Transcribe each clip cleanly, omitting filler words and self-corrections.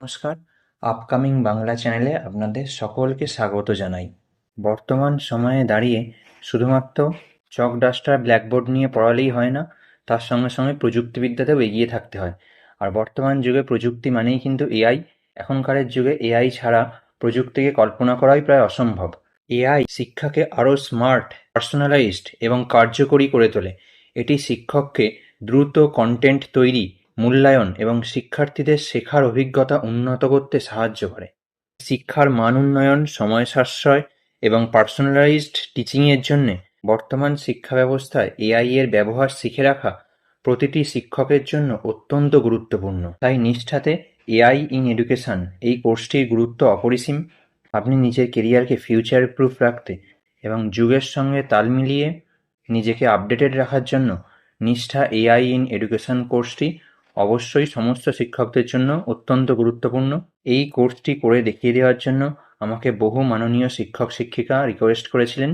নমস্কার, আপকামিং বাংলা চ্যানেলে আপনাদের সকলকে স্বাগত জানাই। বর্তমান সময়ে দাঁড়িয়ে শুধুমাত্র চক ডাস্টার ব্ল্যাকবোর্ড নিয়ে পড়ালেই হয় না, তার সঙ্গে সঙ্গে প্রযুক্তিবিদ্যাতেও এগিয়ে থাকতে হয়। আর বর্তমান যুগে প্রযুক্তি মানেই কিন্তু এআই। এখনকারের যুগে এআই ছাড়া প্রযুক্তিকে কল্পনা করাই প্রায় অসম্ভব। এআই শিক্ষাকে আরও স্মার্ট, পার্সোনালাইজড এবং কার্যকরী করে তোলে। এটি শিক্ষককে দ্রুত কন্টেন্ট তৈরি, মূল্যায়ন এবং শিক্ষার্থীদের শেখার অভিজ্ঞতা উন্নত করতে সাহায্য করে। শিক্ষার মান উন্নয়ন, সময় সাশ্রয় এবং পার্সোনালাইজড টিচিংয়ের জন্যে বর্তমান শিক্ষা ব্যবস্থায় এআই এর ব্যবহার শিখে রাখা প্রতিটি শিক্ষকের জন্য অত্যন্ত গুরুত্বপূর্ণ। তাই নিষ্ঠাতে এআই ইন এডুকেশন এই কোর্সটির গুরুত্ব অপরিসীম। আপনি নিজের কেরিয়ারকে ফিউচার প্রুফ রাখতে এবং যুগের সঙ্গে তাল মিলিয়ে নিজেকে আপডেটেড রাখার জন্য নিষ্ঠা এআই ইন এডুকেশন কোর্সটি অবশ্যই সমস্ত শিক্ষকদের জন্য অত্যন্ত গুরুত্বপূর্ণ। এই কোর্সটি করে দেখিয়ে দেওয়ার জন্য আমাকে বহু মাননীয় শিক্ষক শিক্ষিকা রিকোয়েস্ট করেছিলেন,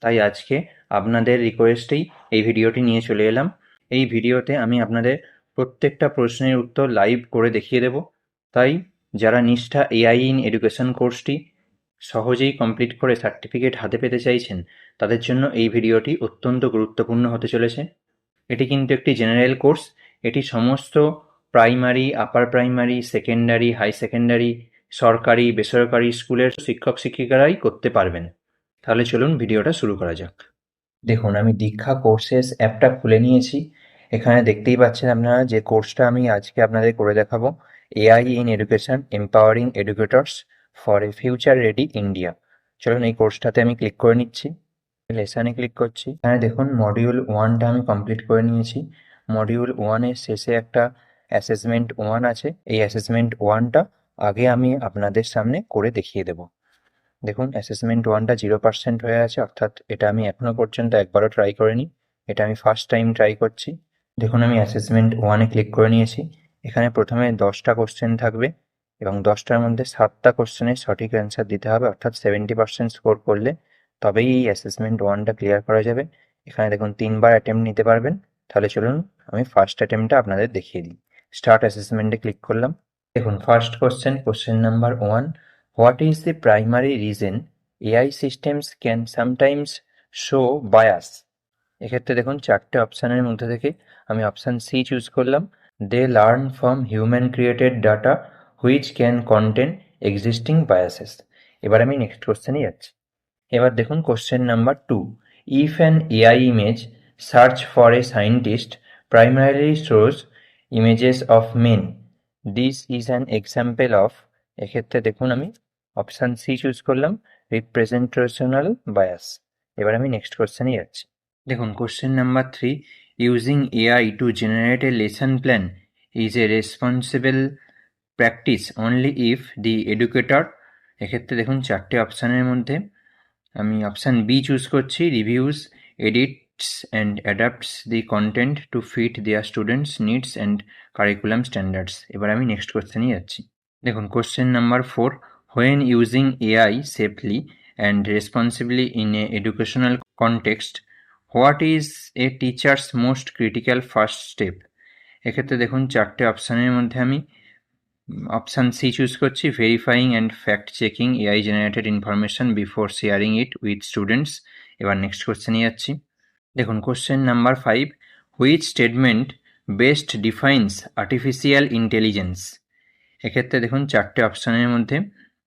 তাই আজকে আপনাদের রিকোয়েস্টেই এই ভিডিওটি নিয়ে চলে এলাম। এই ভিডিওতে আমি আপনাদের প্রত্যেকটা প্রশ্নের উত্তর লাইভ করে দেখিয়ে দেব। তাই যারা নিষ্ঠা এআই ইন এডুকেশন কোর্সটি সহজেই কমপ্লিট করে সার্টিফিকেট হাতে পেতে চাইছেন, তাদের জন্য এই ভিডিওটি অত্যন্ত গুরুত্বপূর্ণ হতে চলেছে। এটি কিন্তু একটি জেনারেল কোর্স। এটি সমস্ত primary, upper primary, secondary, high secondary, সরকারি, বেসরকারি স্কুলের শিক্ষক শিক্ষিকারাই করতে পারবেন। তাহলে চলুন ভিডিওটা শুরু করা যাক। দেখুন, আমি দীক্ষা কোর্সেস অ্যাপটা খুলে নিয়েছি। এখানে দেখতেই পাচ্ছেন আপনারা যে কোর্সটা আমি আজকে আপনাদের করে দেখাবো, AI in education empowering educators for a future ready India. চলুন এই কোর্সটাতে আমি ক্লিক করে নিচ্ছি, লেসনে ক্লিক করছি। এখানে দেখুন মডিউল 1টা আমি কমপ্লিট করে নিয়েছি। মডিউল 1-এর শেষে একটা অ্যাসেসমেন্ট 1 আছে। এই অ্যাসেসমেন্ট 1টা আগে আমি আপনাদের সামনে করে দেখিয়ে দেব। দেখুন অ্যাসেসমেন্ট 1টা 0% হয়ে আছে, অর্থাৎ এটা আমি এখনো পর্যন্ত একবারও ট্রাই করিনি। এটা আমি ফার্স্ট টাইম ট্রাই করছি। দেখুন আমি অ্যাসেসমেন্ট 1-এ ক্লিক করে নিয়েছি। এখানে প্রথমে 10টা কোশ্চেন থাকবে এবং 10টার মধ্যে 7টা কোশ্চেনের সঠিক অ্যান্সার দিতে হবে, অর্থাৎ 70% স্কোর করলে তবেই এই অ্যাসেসমেন্ট 1টা ক্লিয়ার করা যাবে। এখানে দেখুন 3বার অ্যাটেম্প্ট নিতে পারবেন। তাহলে চলুন আমি ফার্স্ট অ্যাটেম্প্টটা আপনাদের দেখিয়ে দিই। স্টার্ট অ্যাসেসমেন্টে ক্লিক করলাম। দেখুন first question number 1, what is the primary reason AI systems can sometimes show bias? এক্ষেত্রে দেখুন 4টে অপশানের মধ্যে থেকে আমি অপশান সি চুজ করলাম, they learn from human created data which can contain existing biases. এবার আমি নেক্সট কোশ্চেনে যাচ্ছি। এবার দেখুন question number 2, if an AI image search for a scientist primarily shows images of men, this is an example of. এক্ষেত্রে দেখুন আমি option C choose করলাম, রিপ্রেজেন্টেশনাল বায়াস। এবার আমি নেক্সট কোশ্চেনে যাচ্ছি। দেখুন question number 3, using AI to generate a lesson plan is a responsible practice only if the educator. এক্ষেত্রে দেখুন 4টে অপশানের মধ্যে আমি অপশান বি চুজ করছি, reviews, edits and adapts the content to fit their students needs and curriculum standards. এবার আমি next কোশ্চেনে যাচ্ছি। দেখুন question number 4, when using AI safely and responsibly in an educational context, what is a teacher's most critical first step? এক্ষেত্রে দেখুন 4টে অপশানের মধ্যে আমি অপশান সি চুজ করছি, verifying and fact checking AI generated information before sharing it with students. এবার next কোশ্চেনে যাচ্ছি। দেখুন question number 5, which statement best defines artificial intelligence? এক্ষেত্রে দেখুন 4টে অপশানের মধ্যে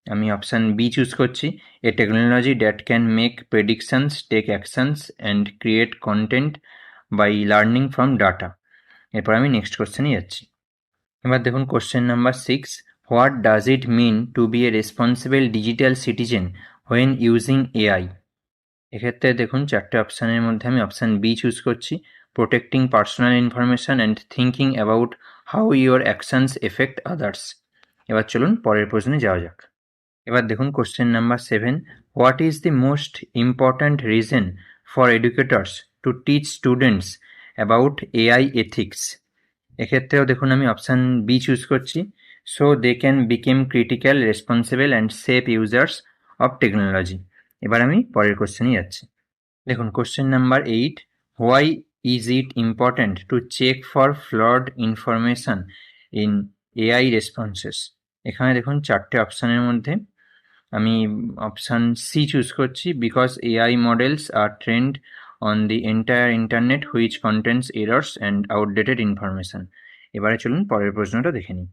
আমি অপশান বি চুজ করছি, a technology that can make predictions, take actions and create content by learning from data. এরপর আমি নেক্সট কোশ্চেনে যাচ্ছি। এবার দেখুন question number 6, what does it mean to be a responsible digital citizen when using AI? এক্ষেত্রে দেখুন 4টে অপশানের মধ্যে আমি অপশান বি চুজ করছি, protecting personal information and thinking about how your actions affect others. এবার চলুন পরের প্রশ্নে যাওয়া যাক। এবার দেখুন question number 7, what is the most important reason for educators to teach students about AI ethics? এক্ষেত্রেও দেখুন আমি অপশান বি চুজ করছি, so they can become critical, responsible and safe users of technology. এবার আমি পরের কোশ্চেনে যাচ্ছি। দেখুন question number 8, why is it important to check for flawed information in AI responses? এখানে দেখুন 4টে অপশানের মধ্যে আমি অপশান সি চুজ করছি, because AI models R trained on the entire internet which contains errors and outdated information. এবারে চলুন পরের প্রশ্নটা দেখে নিই।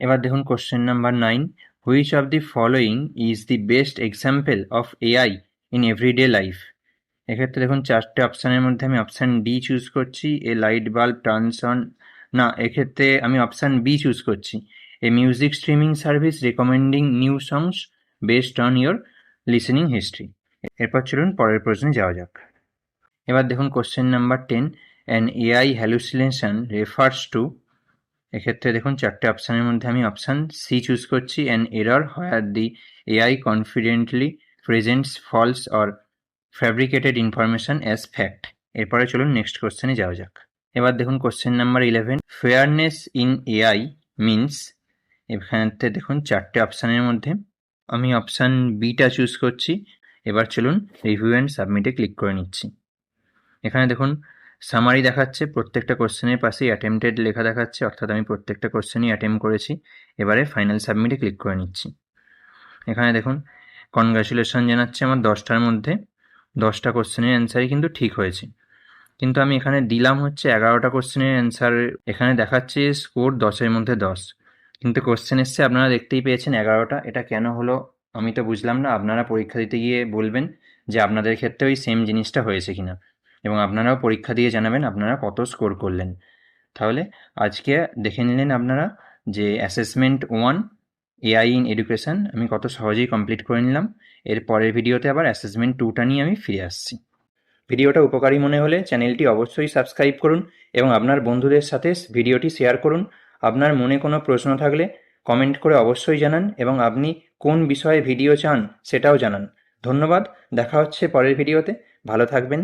এবার দেখুন question number 9, which of the following is the best example of AI in everyday life. এক্ষেত্রে দেখুন 4টে অপশানের মধ্যে আমি অপশান ডি চুজ করছি, a light bulb turns on, না এক্ষেত্রে আমি অপশান বি চুজ করছি, a music streaming service recommending new songs based on your listening history. এরপর চলুন পরের প্রশ্নে যাওয়া যাক। এবার দেখুন question number 10, an AI hallucination refers to. এক্ষেত্রে দেখুন 4টে অপশানের মধ্যে আমি অপশান সি চুজ করছি, an error where the AI confidently presents false or fabricated information as fact. এরপরে চলুন নেক্সট কোশ্চেনে যাওয়া যাক। এবার দেখুন question number 11, fairness in AI means. এখানে দেখুন 4টে অপশানের মধ্যে আমি অপশান বিটা চুজ করছি। এবার চলুন রিভিউ অ্যান্ড সাবমিটে ক্লিক করে নিচ্ছি। এখানে দেখুন সামারি দেখাচ্ছে, প্রত্যেকটা কোশ্চেনের পাশেই অ্যাটেম্পটেড লেখা দেখাচ্ছে, অর্থাৎ আমি প্রত্যেকটা কোশ্চেনই অ্যাটেম্প করেছি। এবারে ফাইনাল সাবমিটে ক্লিক করে নিচ্ছি। এখানে দেখুন কনগ্রাচুলেশন জানাচ্ছে, আমার 10টার মধ্যে 10টা কোশ্চেনের অ্যান্সারই কিন্তু ঠিক হয়েছে। কিন্তু আমি এখানে দিলাম হচ্ছে 11টা কোশ্চেনের অ্যান্সার, এখানে দেখাচ্ছে স্কোর 10-এর মধ্যে 10, কিন্তু কোশ্চেন এসছে আপনারা দেখতেই পেয়েছেন 11টা। এটা কেন হলো আমি তো বুঝলাম না, আপনারা পরীক্ষা দিতে গিয়ে বলবেন যে আপনাদের ক্ষেত্রে ওই সেম জিনিসটা হয়েছে কিনা, এবং আপনারাও পরীক্ষা দিয়ে জানাবেন আপনারা কত স্কোর করলেন। তাহলে আজকে দেখে নিলেন আপনারা যে অ্যাসেসমেন্ট 1 এআই ইন এডুকেশন আমি কত সহজেই কমপ্লিট করে নিলাম। এর পরের ভিডিওতে আবার অ্যাসেসমেন্ট 2টা নিয়ে আমি ফিরে আসছি। ভিডিওটা উপকারী মনে হলে চ্যানেলটি অবশ্যই সাবস্ক্রাইব করুন এবং আপনার বন্ধুদের সাথে ভিডিওটি শেয়ার করুন। আপনার মনে কোনো প্রশ্ন থাকলে কমেন্ট করে অবশ্যই জানান, এবং আপনি কোন বিষয়ে ভিডিও চান সেটাও জানান। ধন্যবাদ, দেখা হচ্ছে পরের ভিডিওতে। ভালো থাকবেন।